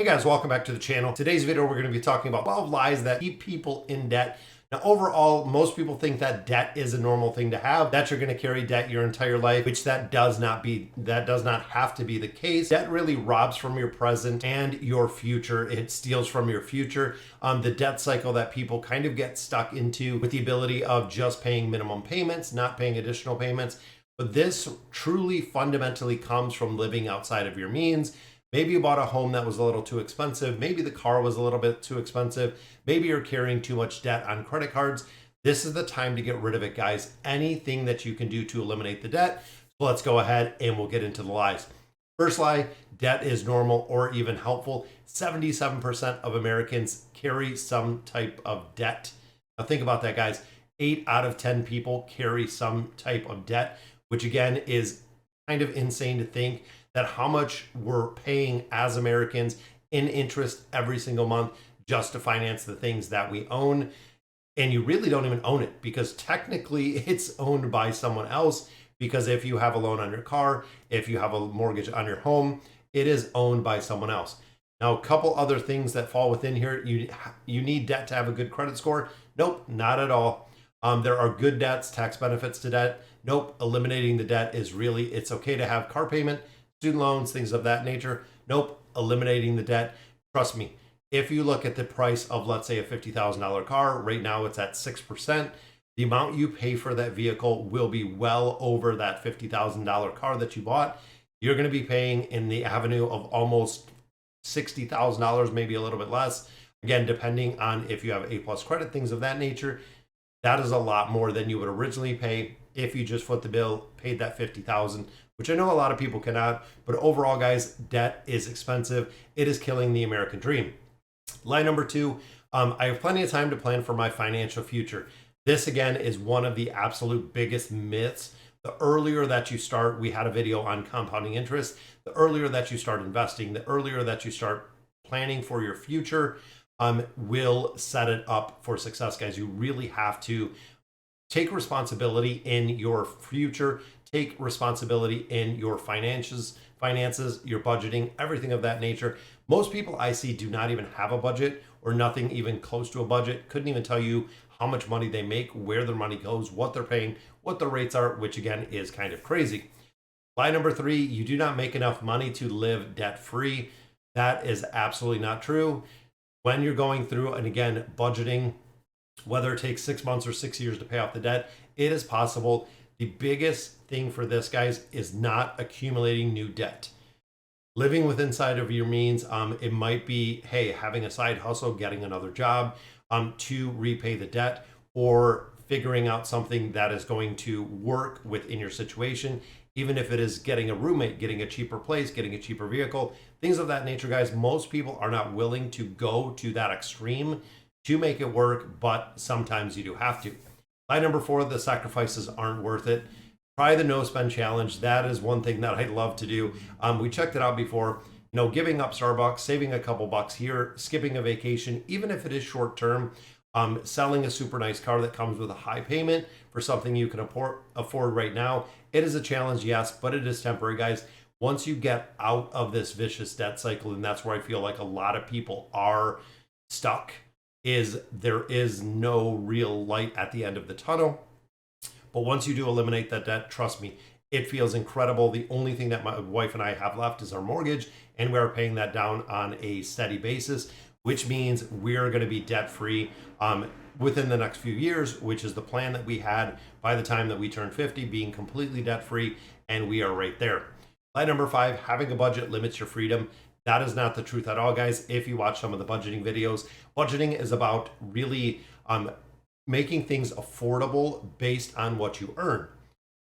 Hey guys, welcome back to the channel. Today's video, we're going to be talking about 12 lies that keep people in debt. Now, overall, most people think that debt is a normal thing to have, that you're going to carry debt your entire life, which that does not have to be the case. Debt really robs from your present and your future. It steals from your future. The debt cycle that people kind of get stuck into with the ability of just paying minimum payments, not paying additional payments. But this truly fundamentally comes from living outside of your means. Maybe you bought a home that was a little too expensive. Maybe the car was a little bit too expensive. Maybe you're carrying too much debt on credit cards. This is the time to get rid of it, guys. Anything that you can do to eliminate the debt. So let's go ahead and we'll get into the lies. First lie, debt is normal or even helpful. 77% of Americans carry some type of debt. Now think about that, guys. 8 out of 10 people carry some type of debt, which again is kind of insane to think that how much we're paying as Americans in interest every single month just to finance the things that we own. And you really don't even own it because technically it's owned by someone else. Because if you have a loan on your car, if you have a mortgage on your home, it is owned by someone else. Now, a couple other things that fall within here. You need debt to have a good credit score. Nope, not at all. There are good debts, tax benefits to debt. Nope, eliminating the debt is really, it's okay to have car payment, student loans, things of that nature. Nope, eliminating the debt. Trust me, if you look at the price of, let's say, a $50,000 car, right now it's at 6%. The amount you pay for that vehicle will be well over that $50,000 car that you bought. You're going to be paying in the avenue of almost $60,000, maybe a little bit less. Again, depending on if you have A+ credit, things of that nature. That is a lot more than you would originally pay if you just foot the bill, paid that $50,000, which I know a lot of people cannot. But overall, guys, debt is expensive. It is killing the American dream. Lie number 2, I have plenty of time to plan for my financial future. This, again, is one of the absolute biggest myths. The earlier that you start, we had a video on compounding interest. The earlier that you start investing, the earlier that you start planning for your future, will set it up for success, guys. You really have to take responsibility in your future, take responsibility in your finances, your budgeting, everything of that nature. Most people I see do not even have a budget or nothing even close to a budget. Couldn't even tell you how much money they make, where their money goes, what they're paying, what the rates are, which again is kind of crazy. Lie number 3, you do not make enough money to live debt-free. That is absolutely not true. When you're going through, and again, budgeting, whether it takes 6 months or 6 years to pay off the debt, it is possible. The biggest thing for this, guys, is not accumulating new debt. Living with inside of your means, it might be, hey, having a side hustle, getting another job to repay the debt, or figuring out something that is going to work within your situation. Even if it is getting a roommate, getting a cheaper place, getting a cheaper vehicle, things of that nature, guys. Most people are not willing to go to that extreme to make it work, but sometimes you do have to. Lie number 4, the sacrifices aren't worth it. Try the no spend challenge. That is one thing that I love to do. We checked it out before. Giving up Starbucks, saving a couple bucks here, skipping a vacation, even if it is short term, selling a super nice car that comes with a high payment for something you can afford right now. It is a challenge, yes, but it is temporary, guys. Once you get out of this vicious debt cycle, and that's where I feel like a lot of people are stuck, is there is no real light at the end of the tunnel. But once you do eliminate that debt, trust me, it feels incredible. The only thing that my wife and I have left is our mortgage, and we are paying that down on a steady basis, which means we're going to be debt-free within the next few years, which is the plan that we had by the time that we turn 50, being completely debt-free, and we are right there. Lie number 5, having a budget limits your freedom. That is not the truth at all, guys. If you watch some of the budgeting videos, budgeting is about really making things affordable based on what you earn.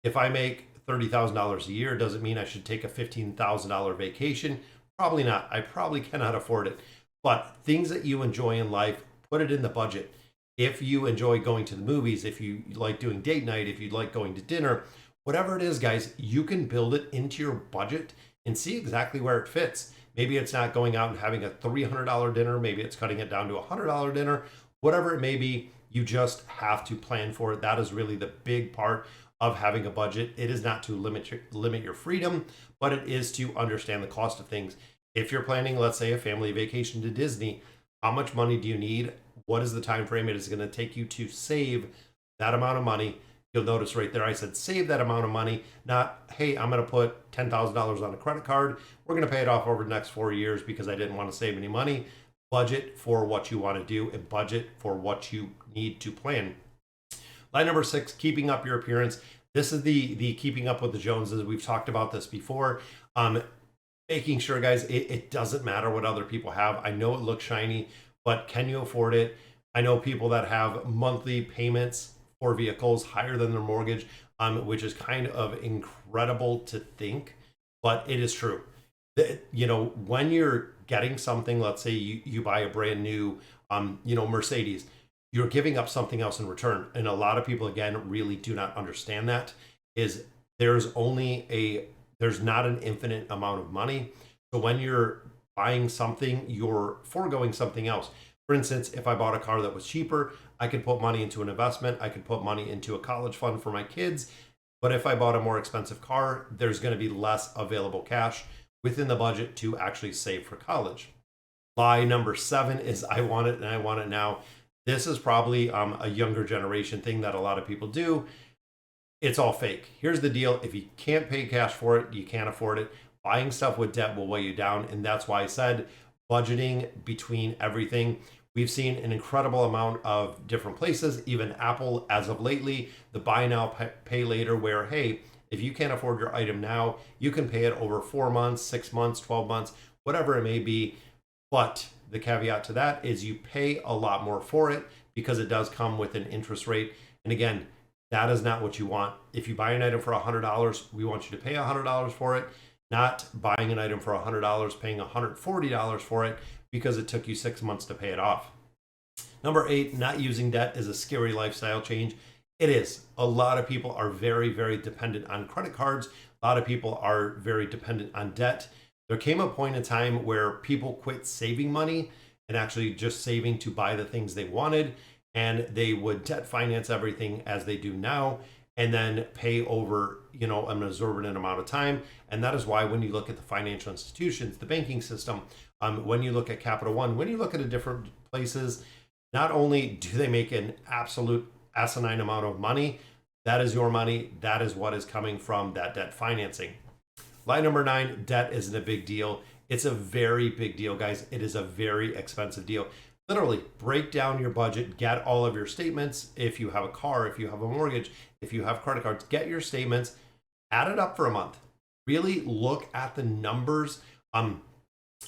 If I make $30,000 a year, does it mean I should take a $15,000 vacation? Probably not. I probably cannot afford it. But things that you enjoy in life, put it in the budget. If you enjoy going to the movies, if you like doing date night, if you like going to dinner, whatever it is, guys, you can build it into your budget and see exactly where it fits. Maybe it's not going out and having a $300 dinner. Maybe it's cutting it down to a $100 dinner. Whatever it may be, you just have to plan for it. That is really the big part of having a budget. It is not to limit your freedom, but it is to understand the cost of things. If you're planning, let's say, a family vacation to Disney, how much money do you need? What is the time frame it is going to take you to save that amount of money? You'll notice right there, I said save that amount of money, not, hey, I'm going to put $10,000 on a credit card. We're going to pay it off over the next 4 years because I didn't want to save any money. Budget for what you want to do and budget for what you need to plan. Line number 6, keeping up your appearance. This is the keeping up with the Joneses. We've talked about this before. Making sure, guys, it doesn't matter what other people have. I know it looks shiny, but can you afford it? I know people that have monthly payments for vehicles higher than their mortgage, which is kind of incredible to think, but it is true. When you're getting something, let's say you buy a brand new, Mercedes, you're giving up something else in return. And a lot of people, again, really do not understand that is there's not an infinite amount of money. So when you're buying something, you're foregoing something else. For instance, if I bought a car that was cheaper, I could put money into an investment. I could put money into a college fund for my kids. But if I bought a more expensive car, there's going to be less available cash within the budget to actually save for college. Lie number 7 is I want it and I want it now. This is probably a younger generation thing that a lot of people do. It's all fake. Here's the deal. If you can't pay cash for it, you can't afford it. Buying stuff with debt will weigh you down. And that's why I said budgeting between everything. We've seen an incredible amount of different places, even Apple as of lately, the buy now, pay later, where, hey, if you can't afford your item now, you can pay it over 4 months, 6 months, 12 months, whatever it may be. But the caveat to that is you pay a lot more for it because it does come with an interest rate. And again, that is not what you want. If you buy an item for $100, we want you to pay $100 for it, not buying an item for $100, paying $140 for it because it took you 6 months to pay it off. Number 8, not using debt is a scary lifestyle change. It is. A lot of people are very, very dependent on credit cards. A lot of people are very dependent on debt. There came a point in time where people quit saving money and actually just saving to buy the things they wanted. And they would debt finance everything as they do now and then pay over, an exorbitant amount of time. And that is why when you look at the financial institutions, the banking system, when you look at Capital One, when you look at the different places, not only do they make an absolute asinine amount of money, that is your money. That is what is coming from that debt financing. Line number 9, debt isn't a big deal. It's a very big deal, guys. It is a very expensive deal. Literally, break down your budget, get all of your statements. If you have a car, if you have a mortgage, if you have credit cards, get your statements, add it up for a month. Really look at the numbers, add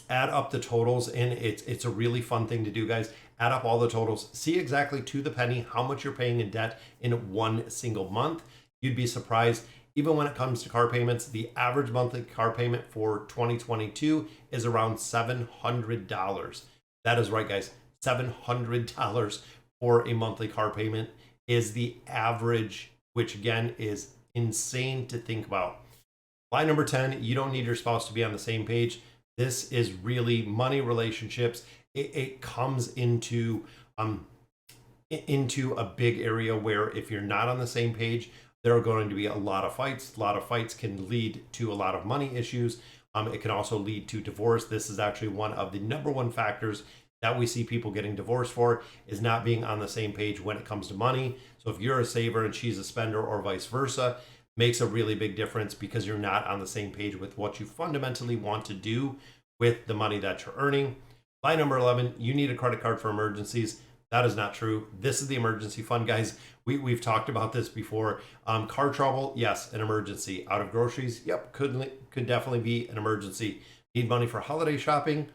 up the totals, and it's a really fun thing to do, guys. Add up all the totals, see exactly to the penny how much you're paying in debt in one single month. You'd be surprised. Even when it comes to car payments, the average monthly car payment for 2022 is around $700. That is right, guys. $700 for a monthly car payment is the average, which again is insane to think about. Line number 10, you don't need your spouse to be on the same page. This is really money relationships. It comes into a big area where if you're not on the same page, there are going to be a lot of fights. A lot of fights can lead to a lot of money issues. It can also lead to divorce. This is actually one of the number one factors that we see people getting divorced for, is not being on the same page when it comes to money. So if you're a saver and she's a spender or vice versa, makes a really big difference because you're not on the same page with what you fundamentally want to do with the money that you're earning. Line number 11, you need a credit card for emergencies. That is not true. This is the emergency fund, guys. We've talked about this before. Car trouble, yes, an emergency. Out of groceries, yep, could definitely be an emergency. Need money for holiday shopping?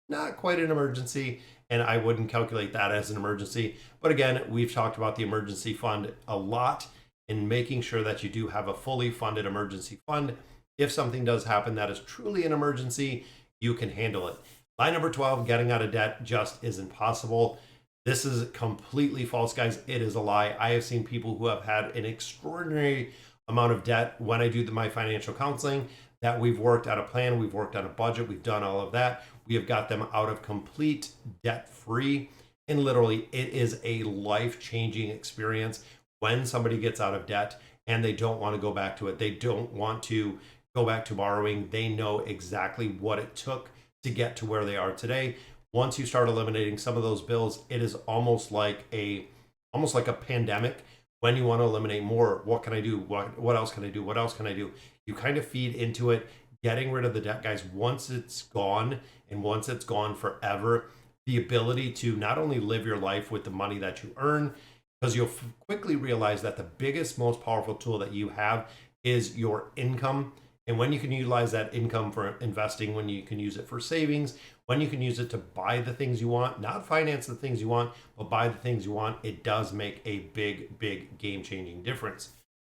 Not quite an emergency, and I wouldn't calculate that as an emergency. But again, we've talked about the emergency fund a lot in making sure that you do have a fully funded emergency fund. If something does happen that is truly an emergency, you can handle it. Line number 12, getting out of debt just isn't possible. This is completely false, guys. It is a lie. I have seen people who have had an extraordinary amount of debt when I do my financial counseling, that we've worked out a plan, we've worked on a budget, we've done all of that. We have got them out of complete debt free. And literally, it is a life-changing experience when somebody gets out of debt and they don't want to go back to it. They don't want to go back to borrowing. They know exactly what it took to get to where they are today. Once you start eliminating some of those bills, it is almost like a pandemic. When you want to eliminate more, what can I do? What else can I do? What else can I do? You kind of feed into it, getting rid of the debt, guys. Once it's gone, and once it's gone forever, the ability to not only live your life with the money that you earn, because you'll quickly realize that the biggest, most powerful tool that you have is your income. And when you can utilize that income for investing, when you can use it for savings, when you can use it to buy the things you want, not finance the things you want, but buy the things you want, it does make a big, big game-changing difference.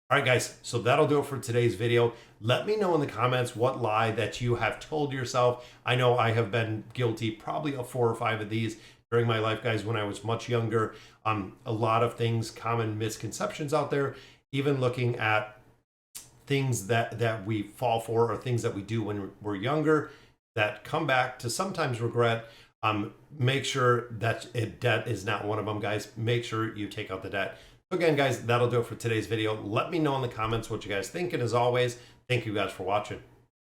All right, guys, so that'll do it for today's video. Let me know in the comments what lie that you have told yourself. I know I have been guilty probably of 4 or 5 of these during my life, guys, when I was much younger. A lot of things, common misconceptions out there, even looking at things that we fall for or things that we do when we're younger that come back to sometimes regret. Make sure that debt is not one of them, guys. Make sure you take out the debt. So again, guys, that'll do it for today's video. Let me know in the comments what you guys think. And as always, thank you guys for watching.